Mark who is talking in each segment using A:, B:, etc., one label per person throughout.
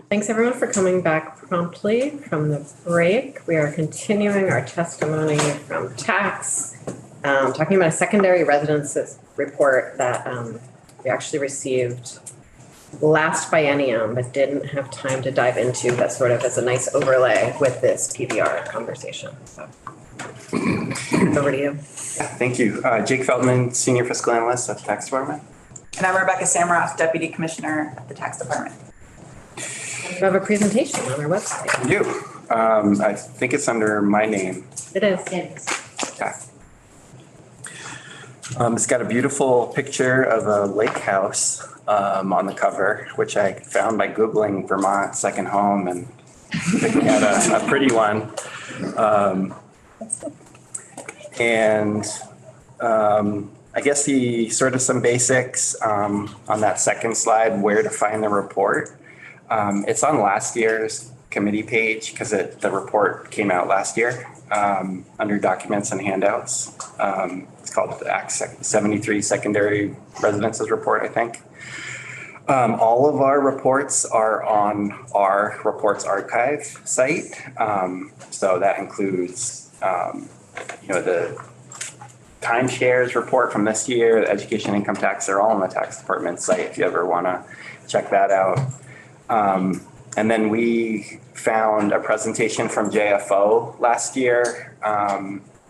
A: Thanks everyone for coming back promptly from the break. We are continuing our testimony from tax, talking about a secondary residences report that we actually received last biennium, but didn't have time to dive into. That sort of as a nice overlay with this PBR conversation. So over to you.
B: Thank you. Jake Feldman, Senior Fiscal Analyst at the Tax Department.
C: And I'm Rebecca Samroff, Deputy Commissioner at the Tax Department.
A: We have a presentation on our website.
B: We do. I think it's under my name.
A: It is.
B: Okay. It's got a beautiful picture of a lake house on the cover, which I found by Googling Vermont second home and picking out a pretty one. I guess some basics on that second slide, where to find the report. It's on last year's committee page because the report came out last year under documents and handouts. It's called the Act 73 Secondary Residences Report, I think. All of our reports are on our reports archive site. So that includes, the timeshares report from this year, the education income tax, they're all on the tax department site if you ever want to check that out. And then we found a presentation from JFO last year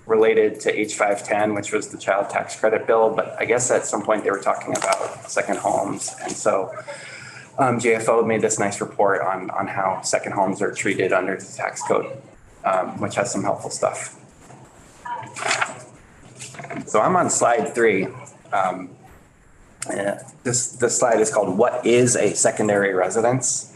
B: related to H510, which was the child tax credit bill. But I guess at some point they were talking about second homes. And so JFO made this nice report on how second homes are treated under the tax code, which has some helpful stuff. So I'm on slide 3. This slide is called "What is a secondary residence?"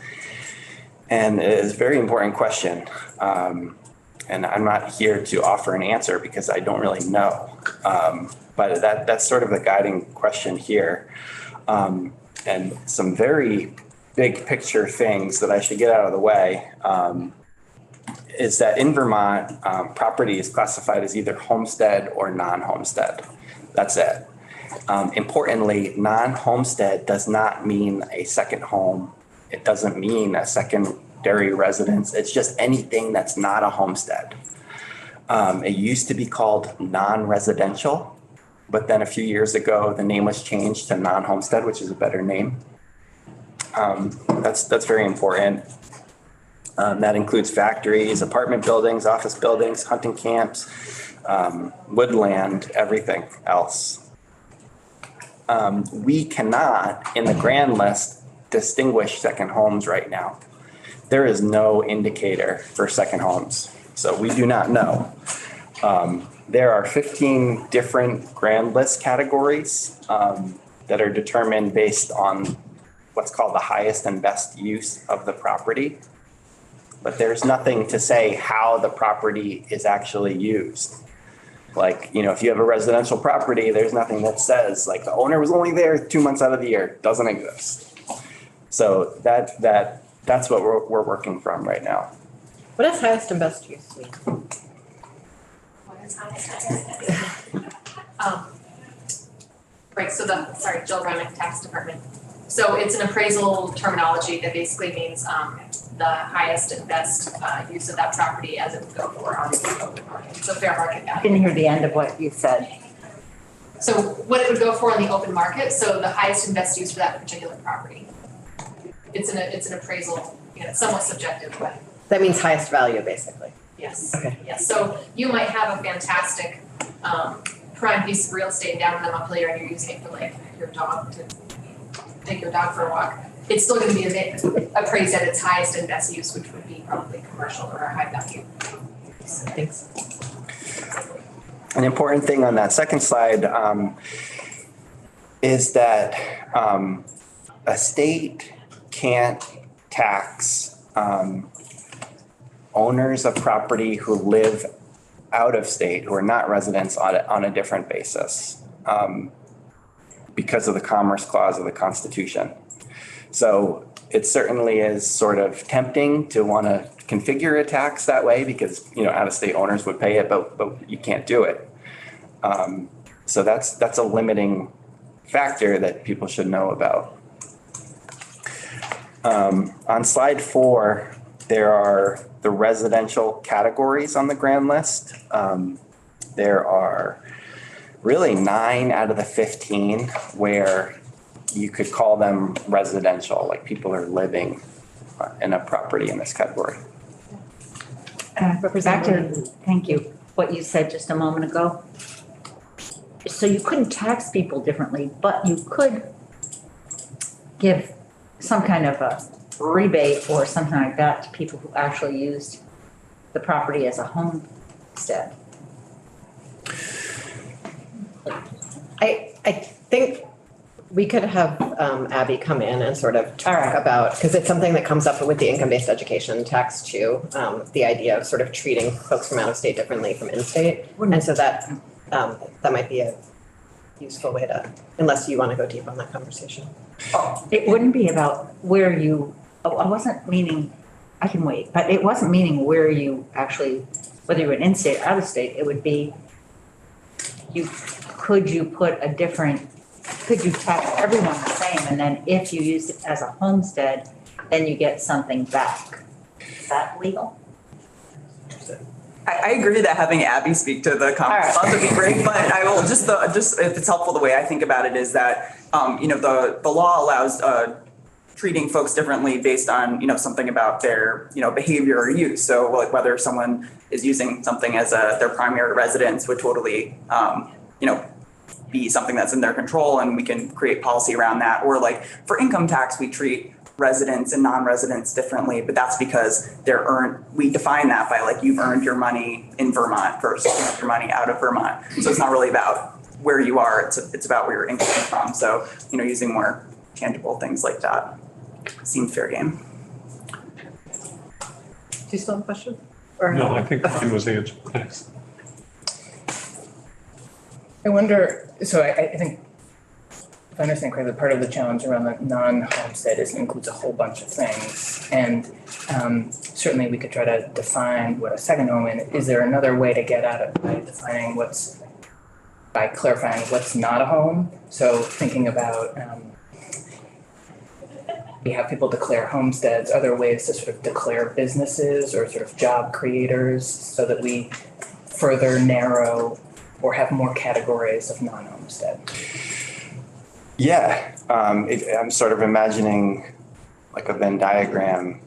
B: And it is a very important question. And I'm not here to offer an answer because I don't really know. But that's sort of the guiding question here. And some very big picture things that I should get out of the way is that in Vermont, property is classified as either homestead or non-homestead. That's it. Importantly, non-homestead does not mean a second home. It doesn't mean a secondary residence. It's just anything that's not a homestead. It used to be called non-residential, but then a few years ago, the name was changed to non-homestead, which is a better name. That's very important. That includes factories, apartment buildings, office buildings, hunting camps, woodland, everything else. We cannot, in the grand list, distinguish second homes right now. There is no indicator for second homes, so we do not know. There are 15 different grand list categories that are determined based on what's called the highest and best use of the property. But there's nothing to say how the property is actually used. Like, if you have a residential property, there's nothing that says like the owner was only there 2 months out of the year. Doesn't exist. So that's what we're working from right now.
A: What does highest and best use mean?
D: Right, so Jill Remick, Tax Department. So it's an appraisal terminology that basically means the highest and best use of that property as it would go for on the open market. So fair market value.
E: I didn't hear the end of what you said.
D: So what it would go for on the open market, so the highest and best use for that particular property. It's an appraisal, somewhat subjective, but.
A: That means highest value, basically.
D: Yes.
A: Okay.
D: Yes. So you might have a fantastic prime piece of real estate down in the Montpelier and you're using it for like your dog to take your dog for a walk. It's still going to be appraised at its highest and best use, which would be probably commercial or a high value.
A: Thanks.
B: An important thing on that second slide is that a state can't tax owners of property who live out of state, who are not residents on a different basis because of the Commerce Clause of the Constitution. So it certainly is sort of tempting to want to configure a tax that way because, out-of-state owners would pay it, but you can't do it. So that's a limiting factor that people should know about. On slide 4, there are the residential categories on the grand list. There are really 9 out of the 15 where you could call them residential, like people are living in a property in this category.
E: Back to, thank you, what you said just a moment ago. So you couldn't tax people differently, but you could give some kind of a rebate or something like that to people who actually used the property as a homestead.
A: I think we could have Abby come in and sort of
E: All
A: talk
E: right.
A: about, because it's something that comes up with the income-based education tax too, the idea of sort of treating folks from out of state differently from in-state. And so that might be a useful way to, unless you want to go deep on that conversation.
E: It wouldn't be about where you, I wasn't meaning, I can wait, but it wasn't meaning where you actually, whether you were in state or out of state, it would be, could you tax everyone the same, and then if you use it as a homestead, then you get something back? Is that legal?
C: I agree that having Abby speak to the conference
E: All right.
C: would be great, but I will just if it's helpful, the way I think about it is that, the law allows, treating folks differently based on, something about their, behavior or use. So like whether someone is using something as their primary residence would totally, be something that's in their control, and we can create policy around that. Or like for income tax, we treat residents and non-residents differently, but that's because we define that by like you've earned your money in Vermont versus your money out of Vermont. So it's not really about where you are, it's about where your income is from. So, using more tangible things like that seems fair game.
A: Do you still have a question? Or
F: No, I think mine was answered. Thanks.
G: I wonder, so I think, if I understand correctly, part of the challenge around the non-homestead includes a whole bunch of things. And certainly we could try to define what a second home is. Is there another way to get at it by clarifying what's not a home? So thinking about, we have people declare homesteads, other ways to sort of declare businesses or sort of job creators so that we further narrow or have more categories of non-homestead.
B: Yeah, I'm sort of imagining like a Venn diagram.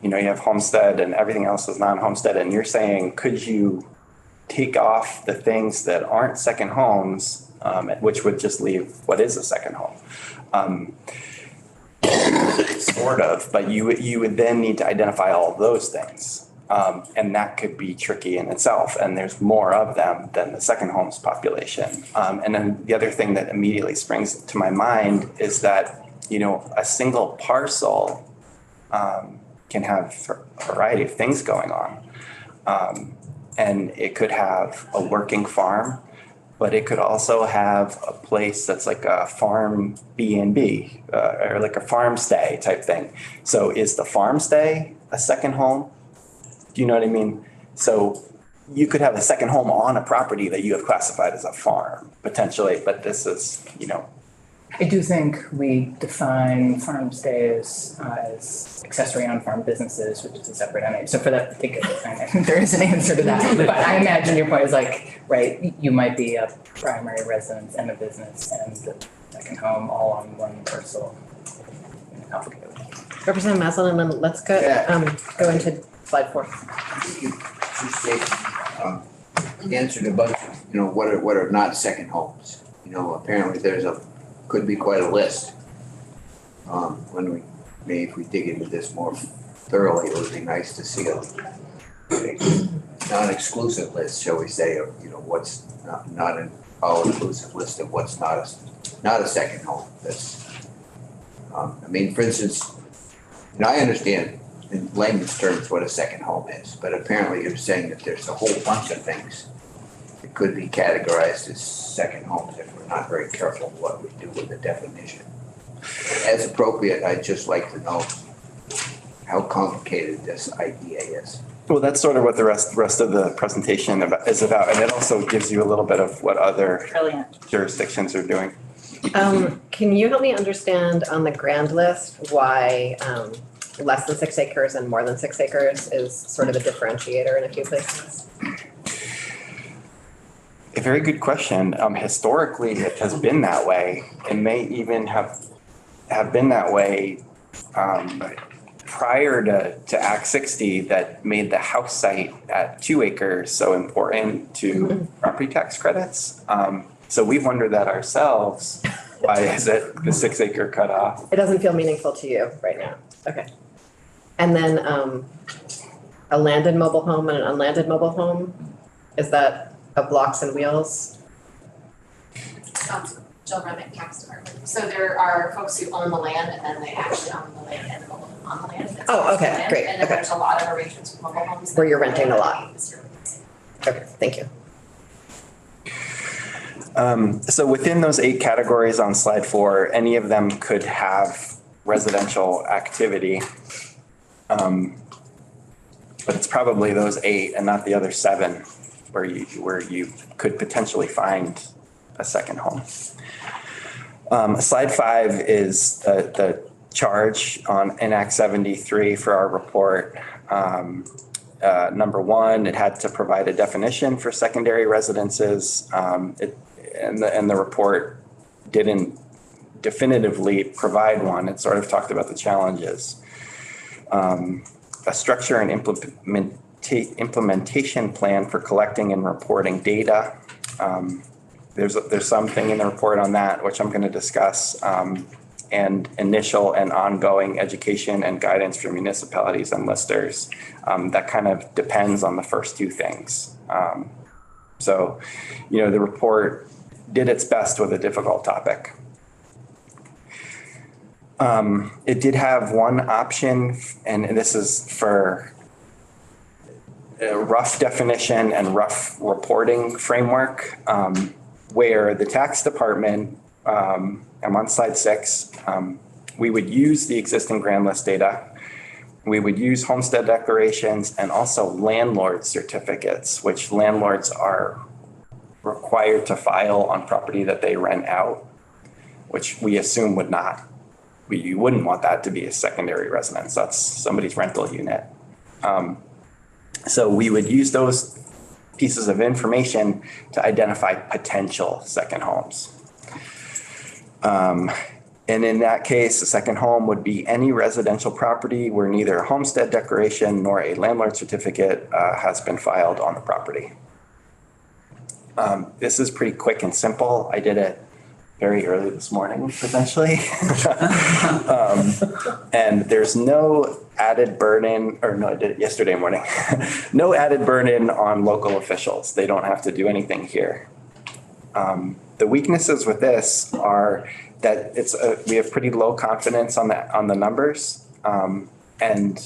B: You have homestead and everything else is non-homestead, and you're saying, could you take off the things that aren't second homes, which would just leave what is a second home? Sort of, but you would then need to identify all of those things. And that could be tricky in itself. And there's more of them than the second homes population. And then the other thing that immediately springs to my mind is that, a single parcel can have a variety of things going on. And it could have a working farm, but it could also have a place that's like a farm B&B or like a farm stay type thing. So is the farm stay a second home? Do you know what I mean? So you could have a second home on a property that you have classified as a farm potentially, but this is,
G: I do think we define farm stays as accessory on-farm businesses, which is a separate entity. So for that, I think there is an answer to that. But I imagine your point is like, right, you might be a primary residence and a business and the second home all on one parcel. Complicated.
A: Representative Maslin, and then let's go into slide 4.
H: You answered a bunch of, what are not second homes. Apparently could be quite a list. If we dig into this more thoroughly, it would be nice to see a non-exclusive list, shall we say, of, what's not an all-inclusive list of what's not a second home. That's, for instance, I understand in layman's terms what a second home is, but apparently you're saying that there's a whole bunch of things that could be categorized as second homes if we're not very careful what we do with the definition. As appropriate, I'd just like to know how complicated this idea is.
B: Well, that's sort of what the rest of the presentation is about. And it also gives you a little bit of what other
E: Brilliant.
B: jurisdictions are doing.
A: Can you help me understand on the grand list why less than 6 acres and more than 6 acres is sort of a differentiator in a few places?
B: A very good question. Historically, it has been that way. It may even have been that way prior to Act 60 that made the house site at 2 acres so important to property tax credits. So we've wondered that ourselves. Why is it the 6 acre cutoff?
A: It doesn't feel meaningful to you right now. Okay. And then a landed mobile home and an unlanded mobile home, is that a blocks and wheels?
D: Jill Remick, Tax Department. So there are folks who own the land and then they actually own the land and the mobile home on the land. That's
A: Oh, okay,
D: land.
A: great,
D: And then
A: okay.
D: there's a lot of arrangements with mobile homes.
A: Where you're renting a lot.
D: lot.
A: Okay, thank you.
B: So within those 8 categories on slide 4, any of them could have residential activity. But it's probably those 8 and not the other 7 where you could potentially find a second home. Slide 5 is the charge in Act 73 for our report. Number 1, it had to provide a definition for secondary residences. And the report didn't definitively provide one. It sort of talked about the challenges. A structure and implementation plan for collecting and reporting data. There's something in the report on that, which I'm going to discuss. And initial and ongoing education and guidance for municipalities and listers. That kind of depends on the first 2 things. So, the report did its best with a difficult topic. It did have one option, and this is for a rough definition and rough reporting framework, where the tax department, I'm on slide 6, we would use the existing grand list data. We would use homestead declarations and also landlord certificates, which landlords are required to file on property that they rent out, which we assume would not. You wouldn't want that to be a secondary residence. That's somebody's rental unit. So we would use those pieces of information to identify potential second homes. And in that case, a second home would be any residential property where neither a homestead declaration nor a landlord certificate has been filed on the property. This is pretty quick and simple. I did it very early this morning, potentially. And there's no added burden, or no, I did it yesterday morning. No added burden on local officials. They don't have to do anything here. The weaknesses with this are that we have pretty low confidence on the numbers, and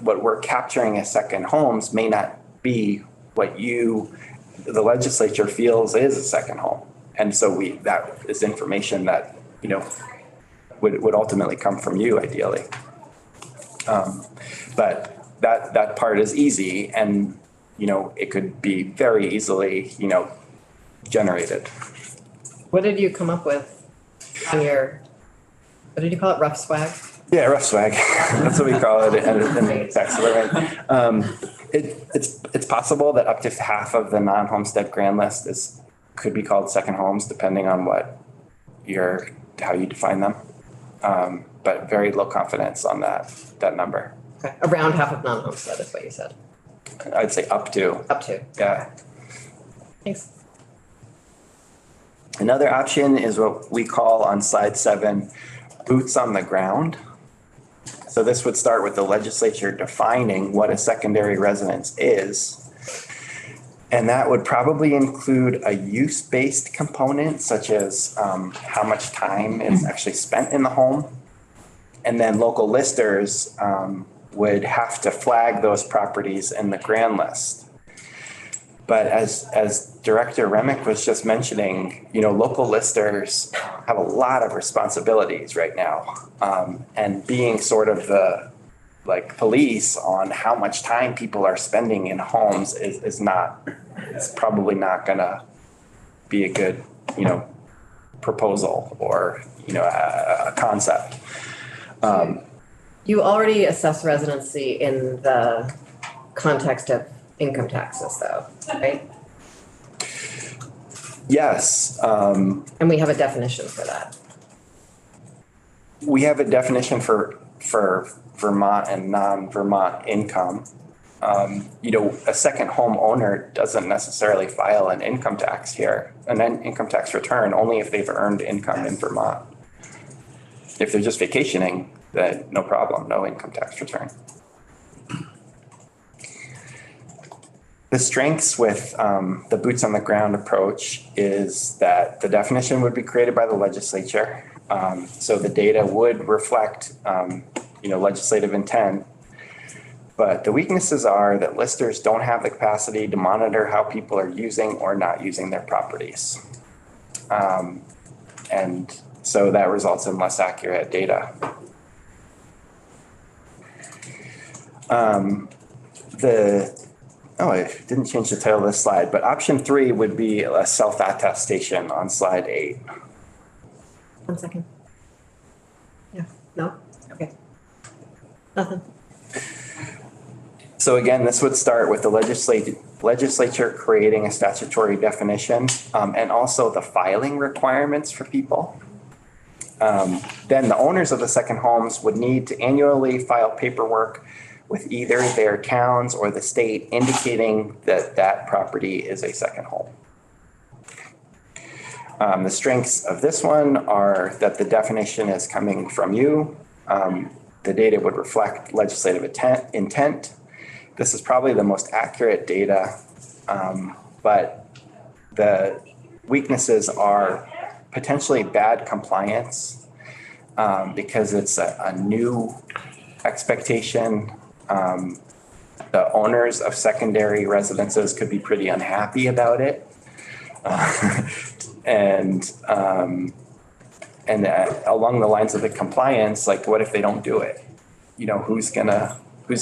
B: what we're capturing as second homes may not be what the legislature feels is a second home. And so that is information that, would ultimately come from you ideally. But that part is easy and, it could be very easily, generated.
A: What did you come up with on what did you call it, rough swag?
B: Yeah, rough swag. That's what we call it in the tax living. It's possible that up to half of the non-homestead grand list could be called second homes, depending on how you define them. But very low confidence on that number.
A: Okay, around half of non-homestead is what you said.
B: I'd say up to.
A: Up to.
B: Yeah.
A: Thanks.
B: Another option is what we call on slide 7, boots on the ground. So this would start with the legislature defining what a secondary residence is. And that would probably include a use-based component, such as how much time is actually spent in the home. And then local listers would have to flag those properties in the grand list. But as Director Remick was just mentioning, local listers have a lot of responsibilities right now. And being sort of the police on how much time people are spending in homes is probably not gonna be a good, proposal or, a concept.
A: You already assess residency in the context of income taxes though, right?
B: Yes,
A: And we have a definition for that.
B: we have a definition for Vermont and non-Vermont income. A second home owner doesn't necessarily file an income tax here, an income tax return, only if they've earned income in Vermont. If they're just vacationing, then no problem, no income tax return. The strengths with the boots on the ground approach is that the definition would be created by the legislature. So the data would reflect, legislative intent. But the weaknesses are that listers don't have the capacity to monitor how people are using or not using their properties. And so that results in less accurate data. I didn't change the title of this slide, but option 3 would be a self-attestation on slide 8.
A: 1 second. Yeah, no? Okay. Nothing.
B: So again, this would start with the legislature creating a statutory definition and also the filing requirements for people. Then the owners of the second homes would need to annually file paperwork with either their towns or the state indicating that that property is a second home. The strengths of this one are that the definition is coming from you. The data would reflect legislative intent. This is probably the most accurate data, but the weaknesses are potentially bad compliance because it's a new expectation. The owners of secondary residences could be pretty unhappy about it. And along the lines of the compliance, like what if they don't do it? Who's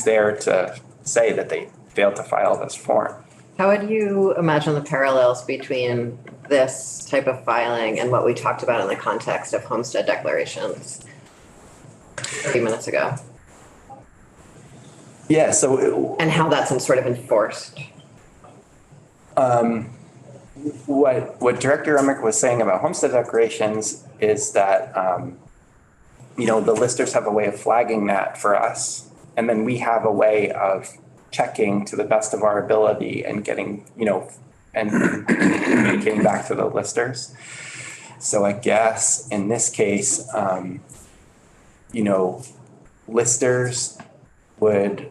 B: there to say that they failed to file this form?
A: How would you imagine the parallels between this type of filing and what we talked about in the context of homestead declarations 30 minutes ago?
B: Yeah, so.
A: And how that's sort of enforced?
B: What Director Remick was saying about homestead declarations is that, the listers have a way of flagging that for us. And then we have a way of checking to the best of our ability and getting, and communicating back to the listers. So I guess in this case, listers would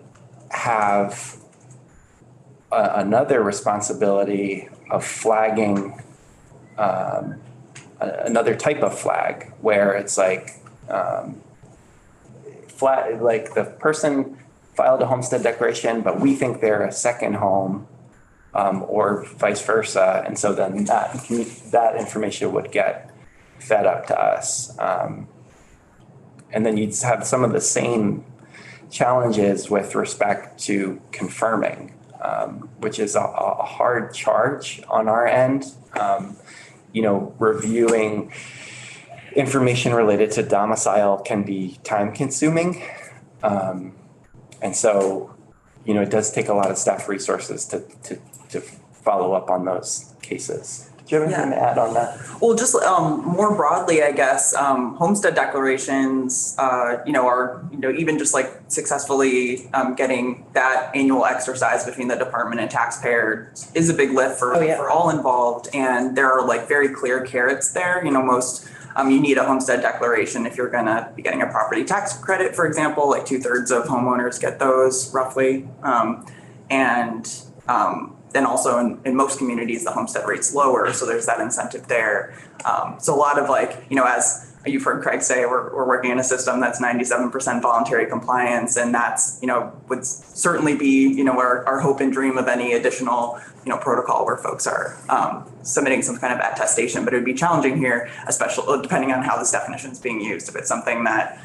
B: have another responsibility of flagging another type of flag where it's like the person filed a homestead declaration, but we think they're a second home, or vice versa. And so then that information would get fed up to us. And then you'd have some of the same challenges with respect to confirming, which is a hard charge on our end. Reviewing information related to domicile can be time consuming. And so, it does take a lot of staff resources to follow up on those cases. Do you have anything to add on that?
C: Well, just more broadly, I guess, homestead declarations, are, even just like successfully getting that annual exercise between the department and taxpayer is a big lift for all involved. And there are like very clear carrots there. Most you need a homestead declaration if you're going to be getting a property tax credit, for example, like 2/3 of homeowners get those roughly. Then also in most communities, the homestead rate's lower. So there's that incentive there. So a lot of as you've heard Craig say, we're working in a system that's 97% voluntary compliance. And that's, would certainly be, our hope and dream of any additional, protocol where folks are submitting some kind of attestation. But it would be challenging here, especially depending on how this definition is being used. If it's something that,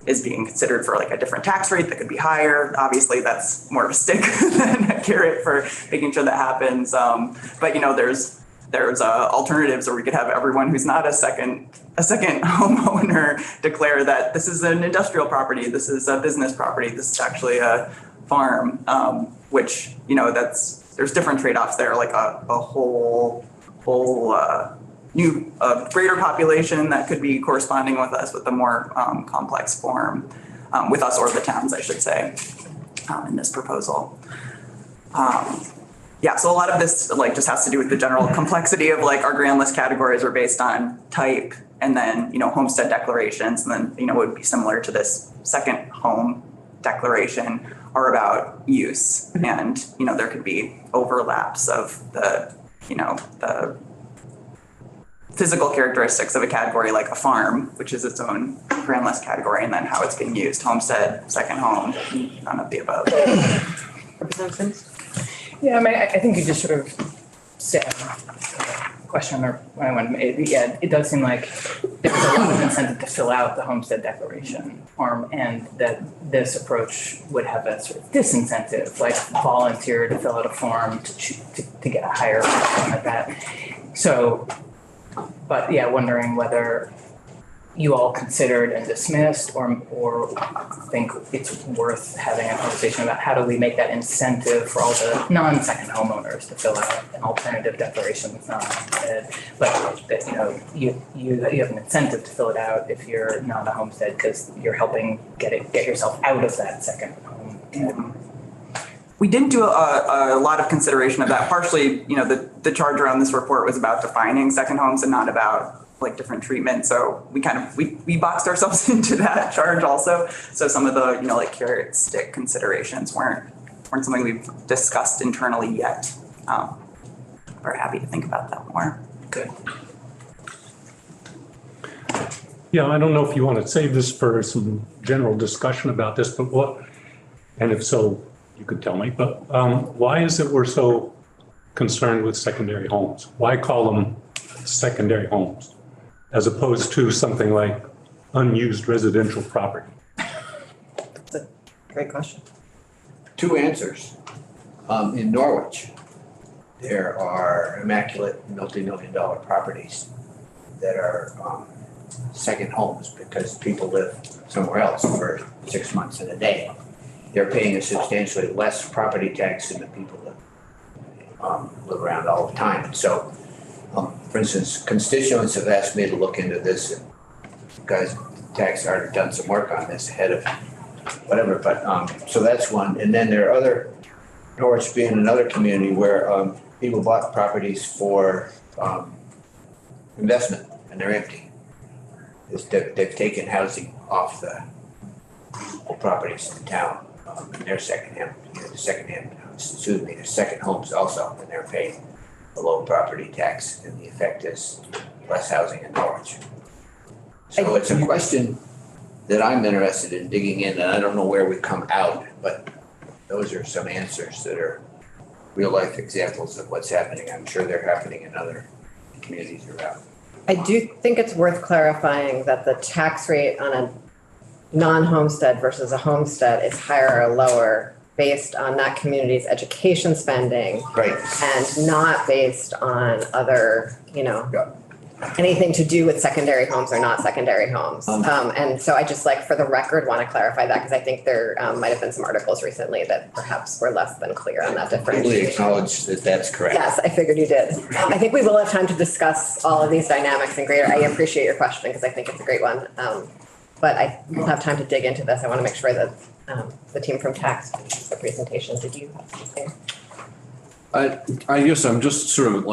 C: is being considered for like a different tax rate that could be higher. Obviously, that's more of a stick than a carrot for making sure that happens. But there's there's alternatives, or we could have everyone who's not a second homeowner declare that this is an industrial property, this is a business property, this is actually a farm, which, there's different trade-offs there, like a whole new greater population that could be corresponding with us with a more complex form, with us or the towns, I should say, in this proposal. So a lot of this just has to do with the general complexity of our grand list categories are based on type, and then, homestead declarations, and then, it would be similar to this second home declaration are about use, and, there could be overlaps of the physical characteristics of a category like a farm, which is its own grand list category, and then how it's being used, homestead, second home, none of the above.
A: Representative Sims?
G: Yeah, I think you just sort of said question or what I wanted to make. Yeah, it does seem like there's a lot of incentive to fill out the homestead declaration form, and that this approach would have a sort of disincentive, like volunteer to fill out a form to get a higher rate like that. So, but yeah, wondering whether you all considered and dismissed, or think it's worth having a conversation about how do we make that incentive for all the non-second homeowners to fill out an alternative declaration that's not homestead, but that you have an incentive to fill it out if you're not a homestead because you're helping get yourself out of that second home.
C: We didn't do a lot of consideration of that. Partially, the charge around this report was about defining second homes and not about different treatment. So we boxed ourselves into that charge also. So some of the, carrot stick considerations weren't something we've discussed internally yet. We're happy to think about that more.
G: Good.
F: Yeah, I don't know if you want to save this for some general discussion about this, but and if so, you could tell me, but why is it we're so concerned with secondary homes? Why call them secondary homes as opposed to something like unused residential property?
A: That's a great question.
H: Two answers. In Norwich, there are immaculate multi-million-dollar properties that are second homes because people live somewhere else for 6 months and a day. They're paying a substantially less property tax than the people that live around all the time. And so, for instance, constituents have asked me to look into this, and you guys, tax have done some work on this ahead of whatever, but so that's one. And then there are other, Norwich being another community where people bought properties for investment and they're empty. They've taken housing off the properties in town, and they're second homes also, and they're paying a low property tax, and the effect is less housing in Norwich. So it's a question that I'm interested in digging in, and I don't know where we come out, but those are some answers that are real life examples of what's happening. I'm sure they're happening in other communities around.
A: I do think it's worth clarifying that the tax rate on a non-homestead versus a homestead is higher or lower based on that community's education spending.
H: Right.
A: And not based on other, anything to do with secondary homes or not secondary homes. And so I just for the record, want to clarify that because I think there might have been some articles recently that perhaps were less than clear on that differentiation.
H: I acknowledge that that's correct.
A: Yes, I figured you did. I think we will have time to discuss all of these dynamics in greater. I appreciate your question because I think it's a great one. But I will have time to dig into this. I want to make sure that the team from tax finishes the presentation. Did you have something?
I: I guess I'm just sort of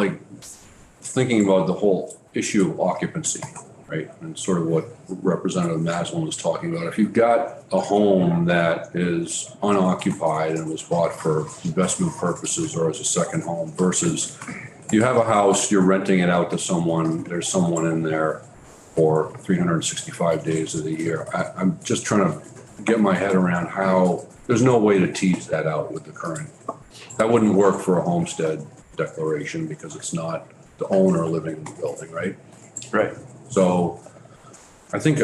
I: thinking about the whole issue of occupancy, right? And sort of what Representative Maslin was talking about. If you've got a home that is unoccupied and was bought for investment purposes or as a second home versus you have a house, you're renting it out to someone, there's someone in there for 365 days of the year. I'm just trying to get my head around how, there's no way to tease that out with the current. That wouldn't work for a homestead declaration because it's not the owner living in the building, right?
B: Right.
I: So I think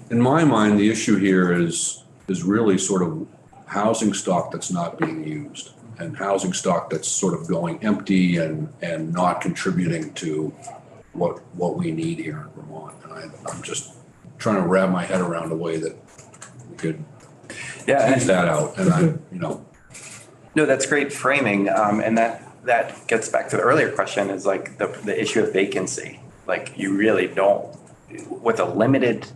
I: in my mind, the issue here is really sort of housing stock that's not being used. and housing stock that's sort of going empty and not contributing to what we need here in Vermont. And I'm just trying to wrap my head around a way that we could tease that out. And
B: No, that's great framing. And that gets back to the earlier question is like the issue of vacancy. Like you really don't, with a limited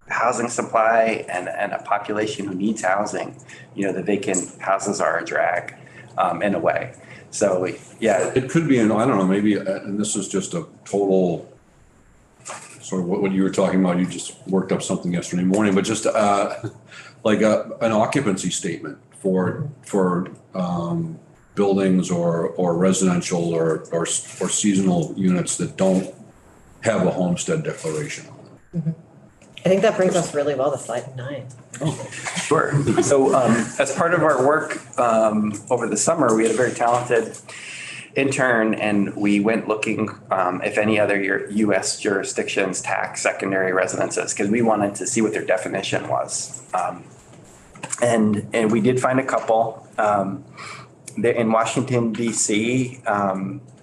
B: housing supply and a population who needs housing, the vacant houses are a drag in a way. So, yeah.
I: it could be, I don't know, maybe, and this is just a total sort of what you were talking about. You just worked up something yesterday morning, but just like an occupancy statement for buildings or residential or seasonal units that don't have a homestead declaration on them.
A: Mm-hmm. I think that brings us really well to slide 9.
B: Sure. So as part of our work over the summer, we had a very talented intern and we went looking if any other U.S. jurisdictions tax secondary residences because we wanted to see what their definition was. And we did find a couple. In Washington, D.C.,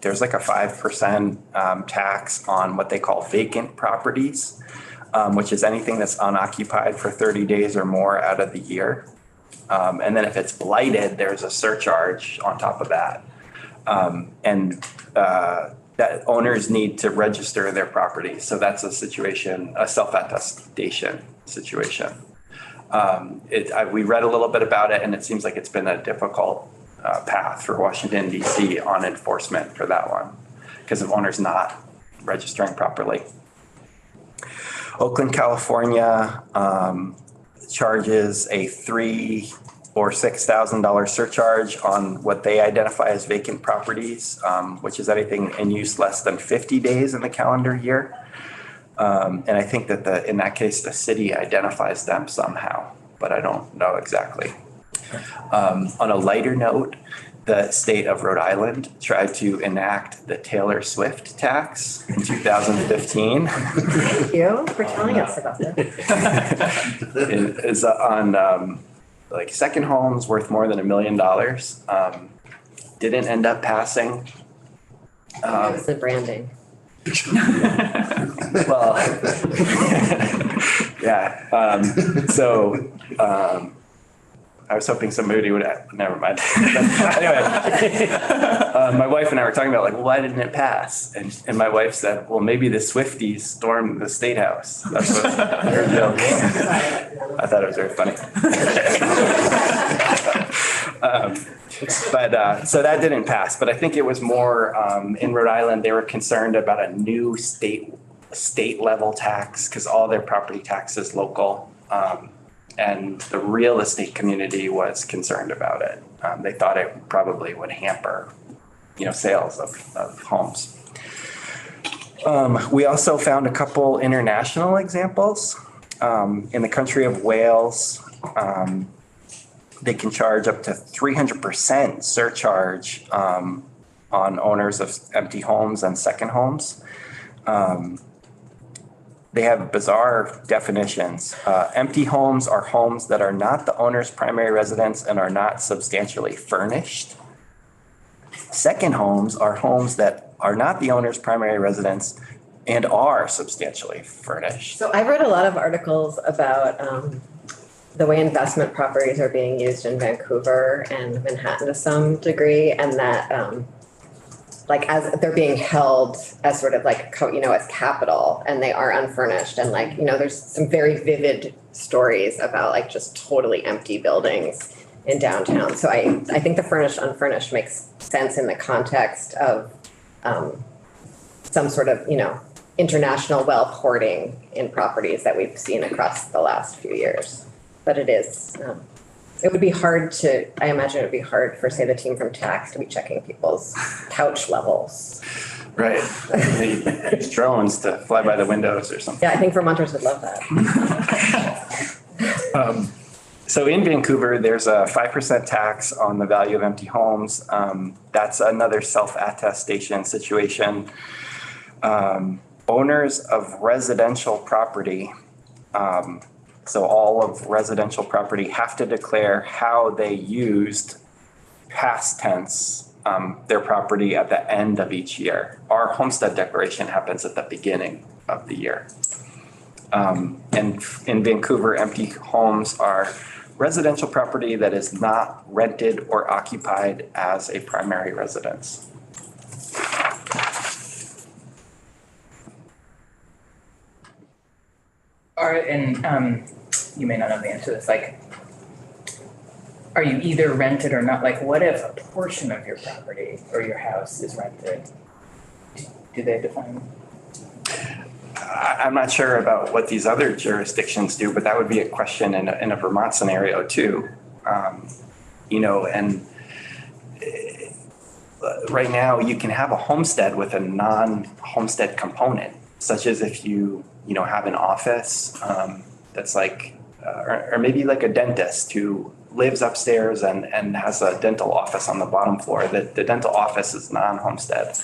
B: there's like a 5% tax on what they call vacant properties, which is anything that's unoccupied for 30 days or more out of the year. And then if it's blighted, there's a surcharge on top of that. That owners need to register their property. So that's a situation, a self-attestation situation. We read a little bit about it and it seems like it's been a difficult path for Washington, D.C. on enforcement for that one because of owners not registering properly. Oakland, California charges a $3,000 or $6,000 surcharge on what they identify as vacant properties, which is anything in use less than 50 days in the calendar year. And I think that in that case, the city identifies them somehow, but I don't know exactly. On a lighter note, the state of Rhode Island tried to enact the Taylor Swift tax in 2015.
A: Thank you for telling us about that.
B: It is on like second homes worth more than $1 million. Didn't end up passing.
A: It was the branding.
B: Well, yeah. I was hoping somebody would, never mind. Anyway, my wife and I were talking about well, why didn't it pass? And my wife said, well, maybe the Swifties stormed the State House. That's what her joke. I thought it was very funny. So that didn't pass, but I think it was more in Rhode Island, they were concerned about a new state level tax because all their property tax is local. And the real estate community was concerned about it. They thought it probably would hamper, sales of homes. We also found a couple international examples. In the country of Wales, they can charge up to 300% surcharge on owners of empty homes and second homes. They have bizarre definitions. Empty homes are homes that are not the owner's primary residence and are not substantially furnished. Second homes are homes that are not the owner's primary residence and are substantially furnished.
A: So I've read a lot of articles about the way investment properties are being used in Vancouver and Manhattan to some degree, and that as they're being held as sort of as capital and they are unfurnished. And there's some very vivid stories about just totally empty buildings in downtown. So I think the furnished unfurnished makes sense in the context of some sort of, international wealth hoarding in properties that we've seen across the last few years. But it is, it would be hard I imagine it would be hard for, say, the team from tax to be checking people's couch levels.
B: Right. They use drones to fly by the windows or something.
A: Yeah, I think Vermonters would love that.
B: So in Vancouver, there's a 5% tax on the value of empty homes. That's another self-attestation situation. Owners of residential property, so all of residential property, have to declare how they used past tense, their property at the end of each year. Our homestead declaration happens at the beginning of the year. And in Vancouver, empty homes are residential property that is not rented or occupied as a primary residence.
G: You may not know the answer to this, like, are you either rented or not? Like, what if a portion of your property or your house is rented? Do they define?
B: I'm not sure about what these other jurisdictions do, but that would be a question in a Vermont scenario too. And right now you can have a homestead with a non-homestead component, such as if you have an office that's like, or maybe like a dentist who lives upstairs and has a dental office on the bottom floor. The dental office is non-homestead.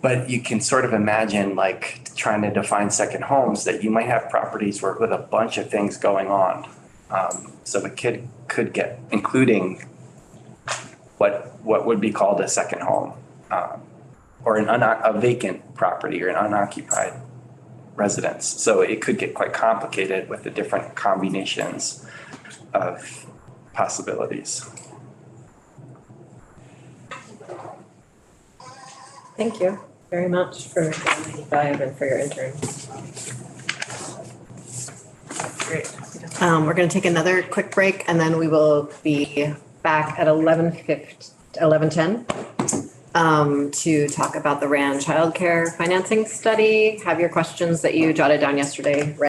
B: But you can sort of imagine like trying to define second homes that you might have properties with a bunch of things going on. So the kid could get, including what would be called a second home, or a vacant property or an unoccupied residence. So it could get quite complicated with the different combinations of possibilities.
A: Thank you very much for your dive and for your intern. Great. We're going to take another quick break and then we will be back at 11:10 to talk about the RAND childcare financing study. Have your questions that you jotted down yesterday ready.